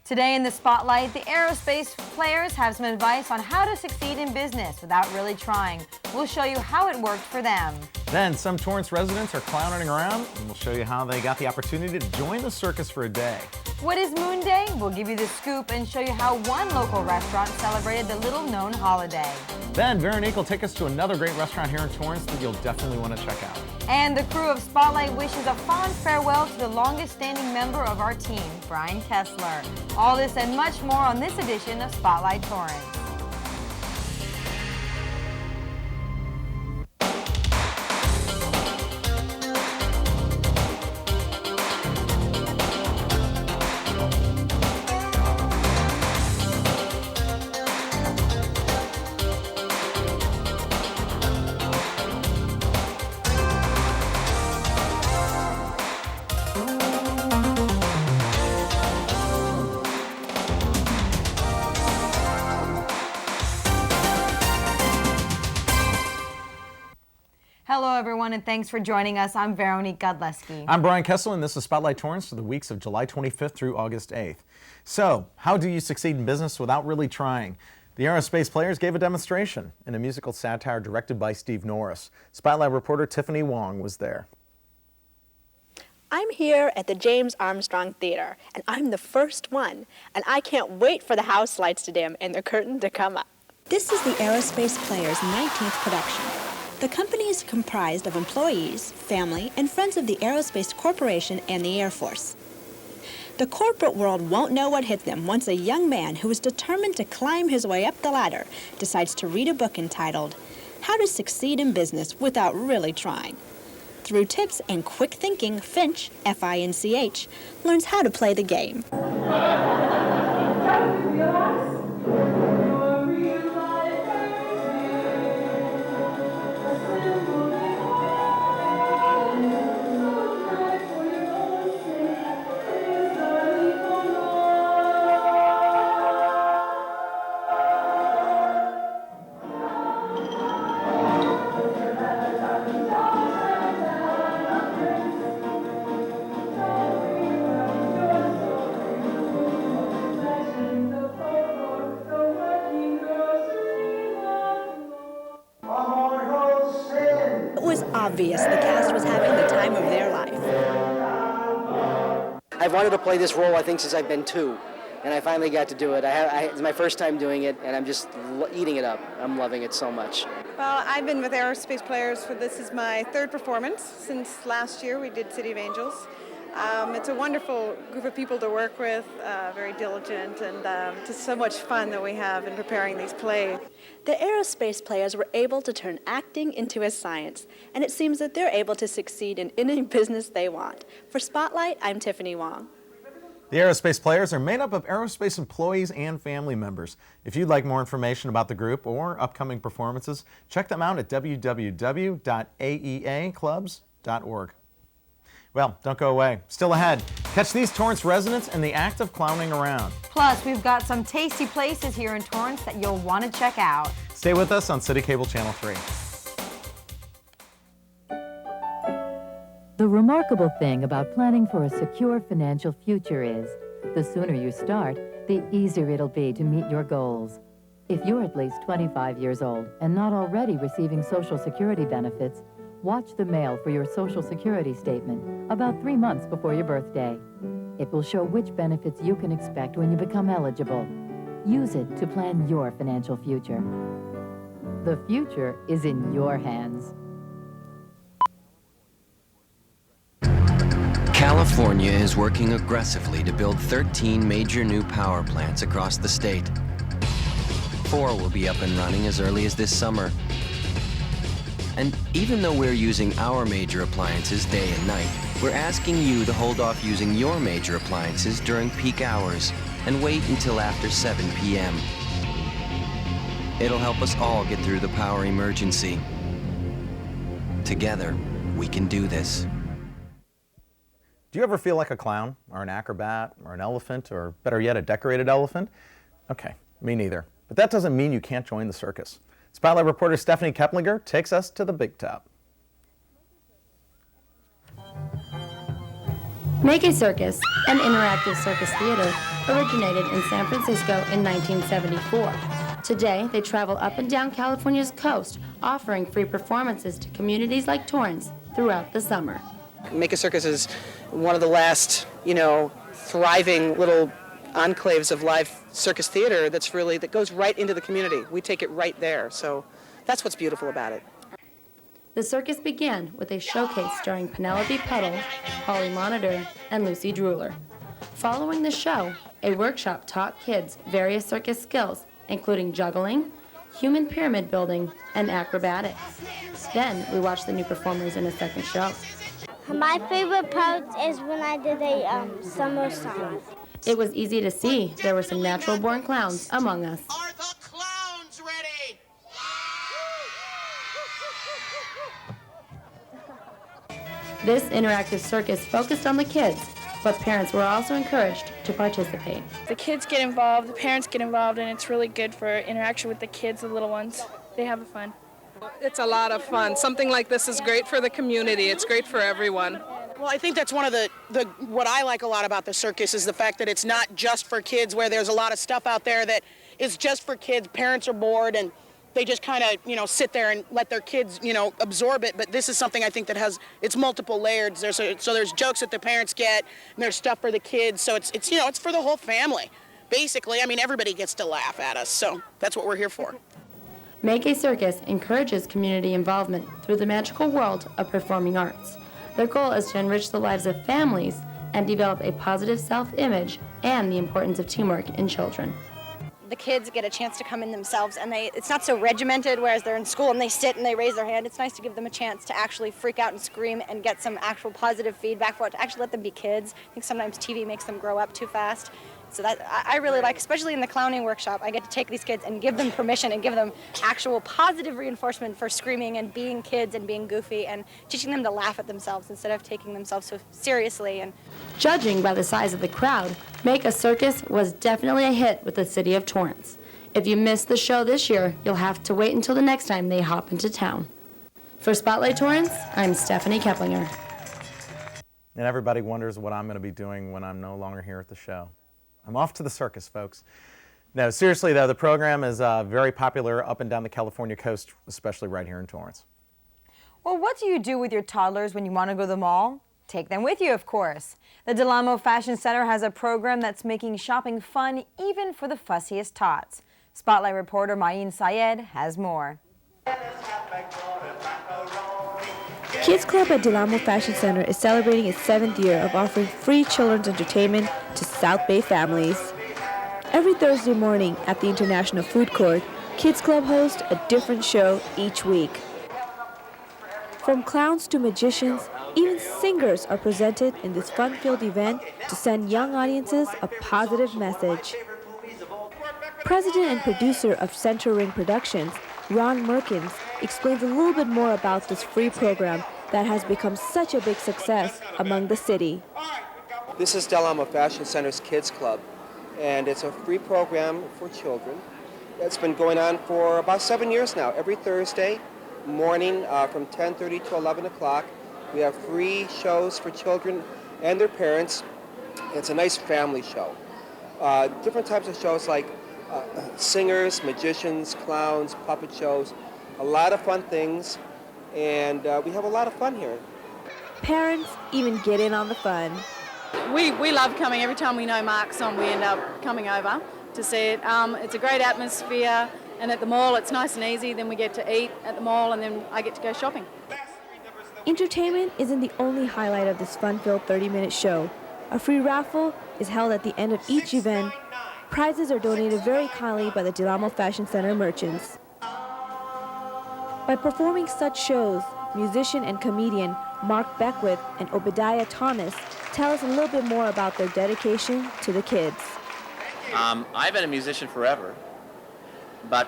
Today in the Spotlight, the aerospace players have some advice on how to succeed in business without really trying. We'll show you how it worked for them. Then some Torrance residents are clowning around, and we'll show you how they got the opportunity to join the circus for a day. What is Moon Day? We'll give you the scoop and show you how one local restaurant celebrated the little-known holiday. Then Veronique will take us to another great restaurant here in Torrance that you'll definitely want to check out. And the crew of Spotlight wishes a fond farewell to the longest-standing member of our team, Brian Kessler. All this and much more on this edition of Spotlight Torrance. Hello everyone and thanks for joining us. I'm Veronique Godleski. I'm Brian Kessler and this is Spotlight Torrance for the weeks of July 25th through August 8th. So, how do you succeed in business without really trying? The aerospace players gave a demonstration in a musical satire directed by Steve Norris. Spotlight reporter Tiffany Wong was there. I'm here at the James Armstrong Theater, and I'm the first one, and I can't wait for the house lights to dim and the curtain to come up. This is the Aerospace Players' 19th production. The company is comprised of employees, family, and friends of the Aerospace Corporation and the Air Force. The corporate world won't know what hit them once a young man who is determined to climb his way up the ladder decides to read a book entitled, How to Succeed in Business Without Really Trying. Through tips and quick thinking, Finch, F-I-N-C-H, learns how to play the game. It was obvious the cast was having the time of their life. I've wanted to play this role, I think, since I've been 2, and I finally got to do it. It's my first time doing it, and I'm just eating it up. I'm loving it so much. Well, I've been with Aerospace Players this is my 3rd performance since last year. We did City of Angels. It's a wonderful group of people to work with, very diligent, and just so much fun that we have in preparing these plays. The Aerospace Players were able to turn acting into a science, and it seems that they're able to succeed in any business they want. For Spotlight, I'm Tiffany Wong. The aerospace players are made up of aerospace employees and family members. If you'd like more information about the group or upcoming performances, check them out at www.aeaclubs.org. Well, don't go away. Still ahead, catch these Torrance residents in the act of clowning around. Plus, we've got some tasty places here in Torrance that you'll want to check out. Stay with us on City Cable Channel 3. The remarkable thing about planning for a secure financial future is, the sooner you start, the easier it'll be to meet your goals. If you're at least 25 years old and not already receiving Social Security benefits, watch the mail for your Social Security statement about 3 months before your birthday. It will show which benefits you can expect when you become eligible. Use it to plan your financial future. The future is in your hands. California is working aggressively to build 13 major new power plants across the state. 4 will be up and running as early as this summer. And even though we're using our major appliances day and night, we're asking you to hold off using your major appliances during peak hours and wait until after 7 p.m. It'll help us all get through the power emergency. Together, we can do this. Do you ever feel like a clown, or an acrobat, or an elephant, or better yet, a decorated elephant? Okay, me neither. But that doesn't mean you can't join the circus. Spotlight reporter Stephanie Keplinger takes us to the big top. Make a Circus, an interactive circus theater, originated in San Francisco in 1974. Today, they travel up and down California's coast, offering free performances to communities like Torrance throughout the summer. Make a Circus is one of the last, thriving little enclaves of live circus theater that goes right into the community. We take it right there, so that's what's beautiful about it. The circus began with a showcase starring Penelope Puddle, Holly Monitor, and Lucy Drooler. Following the show, a workshop taught kids various circus skills, including juggling, human pyramid building, and acrobatics. Then we watched the new performers in a second show. My favorite part is when I did a summer song. It was easy to see there were some natural-born clowns among us. Are the clowns ready? This interactive circus focused on the kids, but parents were also encouraged to participate. The kids get involved, the parents get involved, and it's really good for interaction with the kids, the little ones. They have fun. It's a lot of fun. Something like this is great for the community. It's great for everyone. Well, I think that's one of what I like a lot about the circus is the fact that it's not just for kids, where there's a lot of stuff out there that is just for kids. Parents are bored and they just kind of, sit there and let their kids, absorb it. But this is something I think that it's multiple layers. There's jokes that the parents get, and there's stuff for the kids. So it's for the whole family. Basically, everybody gets to laugh at us. So that's what we're here for. Make a Circus encourages community involvement through the magical world of performing arts. Their goal is to enrich the lives of families and develop a positive self-image and the importance of teamwork in children. The kids get a chance to come in themselves, and it's not so regimented, whereas they're in school and they sit and they raise their hand. It's nice to give them a chance to actually freak out and scream and get some actual positive feedback for it, to actually let them be kids. I think sometimes TV makes them grow up too fast. So that I really like, especially in the clowning workshop, I get to take these kids and give them permission and give them actual positive reinforcement for screaming and being kids and being goofy and teaching them to laugh at themselves instead of taking themselves so seriously. And judging by the size of the crowd, Make a Circus was definitely a hit with the city of Torrance. If you missed the show this year, you'll have to wait until the next time they hop into town. For Spotlight Torrance, I'm Stephanie Keplinger. And everybody wonders what I'm going to be doing when I'm no longer here at the show. I'm off to the circus, folks. No, seriously, though, the program is very popular up and down the California coast, especially right here in Torrance. Well, what do you do with your toddlers when you want to go to the mall? Take them with you, of course. The Del Amo Fashion Center has a program that's making shopping fun even for the fussiest tots. Spotlight reporter Mayin Syed has more. Kids Club at Del Amo Fashion Center is celebrating its 7th year of offering free children's entertainment to South Bay families. Every Thursday morning at the International Food Court, Kids Club hosts a different show each week. From clowns to magicians, even singers are presented in this fun-filled event to send young audiences a positive message. President and producer of Center Ring Productions, Ron Merkins, explains a little bit more about this free program that has become such a big success among the city. This is Del Amo Fashion Center's Kids Club, and it's a free program for children. It's been going on for about 7 years now. Every Thursday morning from 10:30 to 11 o'clock, we have free shows for children and their parents. It's a nice family show. Different types of shows like singers, magicians, clowns, puppet shows, a lot of fun things, and we have a lot of fun here. Parents even get in on the fun. We love coming. Every time we know Mark's on, we end up coming over to see it. It's a great atmosphere, and at the mall it's nice and easy. Then we get to eat at the mall, and then I get to go shopping. Entertainment isn't the only highlight of this fun-filled 30-minute show. A free raffle is held at the end of each event. Prizes are donated very kindly by the Del Amo Fashion Center merchants. By performing such shows, musician and comedian Mark Beckwith and Obadiah Thomas tell us a little bit more about their dedication to the kids. I've been a musician forever, but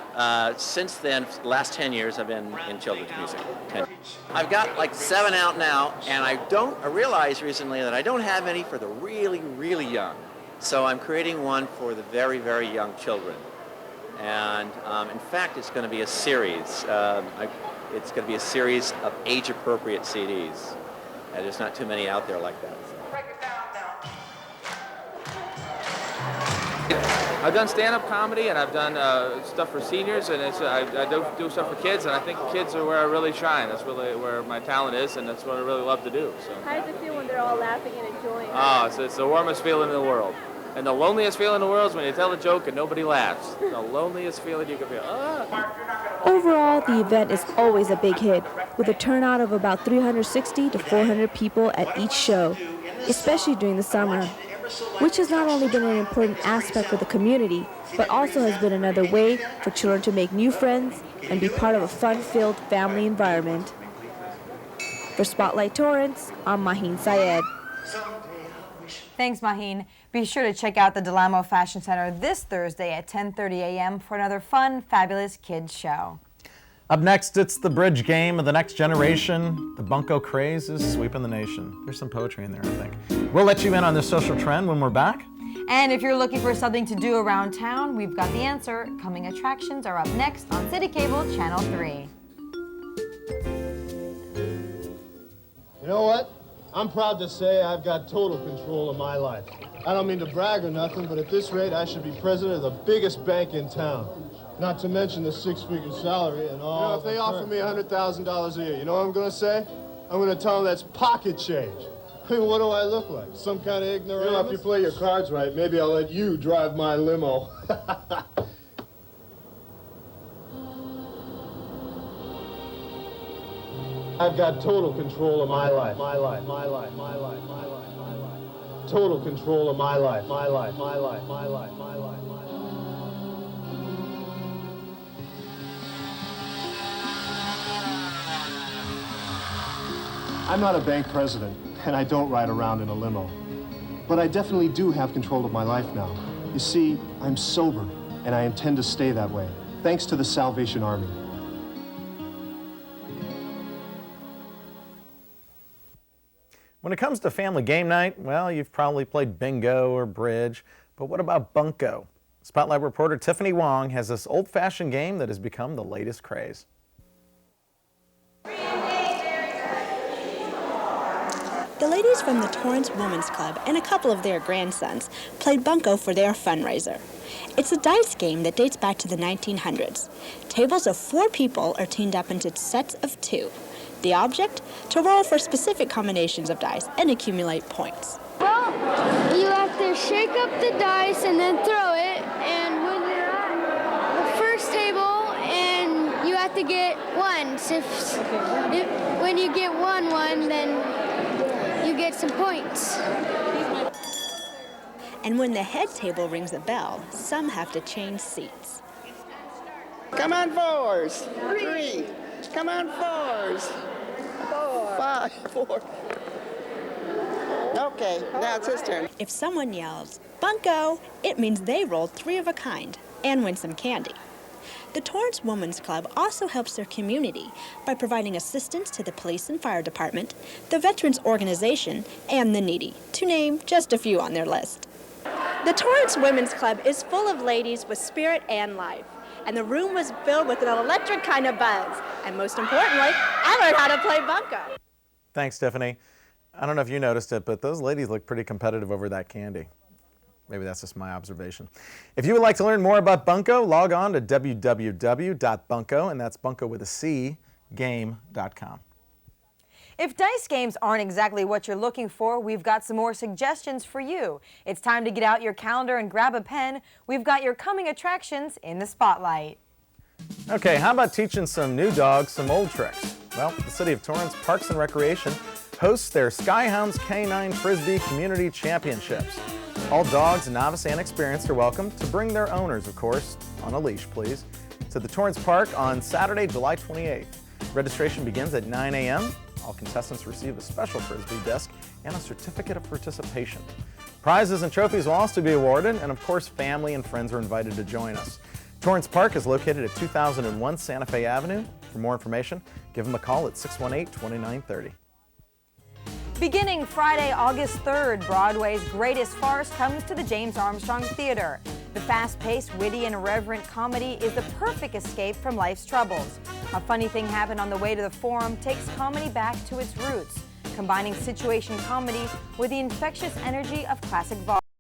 since then, the last 10 years, I've been in children's music. I've got like 7 out now, and I realized recently that I don't have any for the really, really young. So I'm creating one for the very, very young children. And in fact, it's going to be a series. It's going to be a series of age-appropriate CDs. There's not too many out there like that. I've done stand-up comedy and I've done stuff for seniors, and I do stuff for kids, and I think kids are where I really shine. That's really where my talent is, and that's what I really love to do. So. How does it feel when they're all laughing and enjoying it? Oh, it's the warmest feeling in the world. And the loneliest feeling in the world is when you tell a joke and nobody laughs. The loneliest feeling you can feel. Overall, the event is always a big hit, with a turnout of about 360 to 400 people at each show, especially during the summer, which has not only been an important aspect for the community, but also has been another way for children to make new friends and be part of a fun-filled family environment. For Spotlight Torrance, I'm Maheen Syed. Thanks, Maheen. Be sure to check out the Del Amo Fashion Center this Thursday at 10:30 a.m. for another fun, fabulous kids show. Up next, it's the bridge game of the next generation. The Bunko craze is sweeping the nation. There's some poetry in there, I think. We'll let you in on this social trend when we're back. And if you're looking for something to do around town, we've got the answer. Coming attractions are up next on City Cable Channel 3. You know what? I'm proud to say I've got total control of my life. I don't mean to brag or nothing, but at this rate, I should be president of the biggest bank in town. Not to mention the six-figure salary and all. You know, if they offer me $100,000 a year, you know what I'm going to say? I'm going to tell them that's pocket change. I mean, what do I look like? Some kind of ignoramus? You know, if you play your cards right, maybe I'll let you drive my limo. I've got total control of my life. My life. Total control of my life. My life. I'm not a bank president, and I don't ride around in a limo. But I definitely do have control of my life now. You see, I'm sober, and I intend to stay that way, thanks to the Salvation Army. When it comes to family game night, well, you've probably played bingo or bridge, but what about Bunko? Spotlight reporter Tiffany Wong has this old-fashioned game that has become the latest craze. The ladies from the Torrance Women's Club and a couple of their grandsons played Bunko for their fundraiser. It's a dice game that dates back to the 1900s. Tables of 4 people are teamed up into sets of 2. The object? To roll for specific combinations of dice and accumulate points. Well, you have to shake up the dice and then throw it, and when you're at the first table, and you have to get ones. When you get one, then you get some points. And when the head table rings a bell, some have to change seats. Come on, 4s. 3. Come on, 4s. 4. 5, 4. Okay, now it's his turn. If someone yells, Bunko, it means they rolled 3 of a kind and win some candy. The Torrance Women's Club also helps their community by providing assistance to the police and fire department, the Veterans Organization, and the needy, to name just a few on their list. The Torrance Women's Club is full of ladies with spirit and life. And the room was filled with an electric kind of buzz. And most importantly, I learned how to play Bunko. Thanks, Tiffany. I don't know if you noticed it, but those ladies look pretty competitive over that candy. Maybe that's just my observation. If you would like to learn more about Bunko, log on to www.bunko, and that's Bunko with a C, game.com. If dice games aren't exactly what you're looking for, we've got some more suggestions for you. It's time to get out your calendar and grab a pen. We've got your coming attractions in the spotlight. Okay, how about teaching some new dogs some old tricks? Well, the City of Torrance Parks and Recreation hosts their Skyhounds K9 Frisbee Community Championships. All dogs, novice and experienced, are welcome to bring their owners, of course, on a leash, please, to the Torrance Park on Saturday, July 28th. Registration begins at 9 a.m. All contestants receive a special Frisbee disc and a certificate of participation. Prizes and trophies will also be awarded, and of course, family and friends are invited to join us. Torrance Park is located at 2001 Santa Fe Avenue. For more information, give them a call at 618-2930. Beginning Friday, August 3rd, Broadway's Greatest Farce comes to the James Armstrong Theater. The fast-paced, witty, and irreverent comedy is the perfect escape from life's troubles. A funny thing happened on the way to the Forum takes comedy back to its roots, combining situation comedy with the infectious energy of classic vaudeville.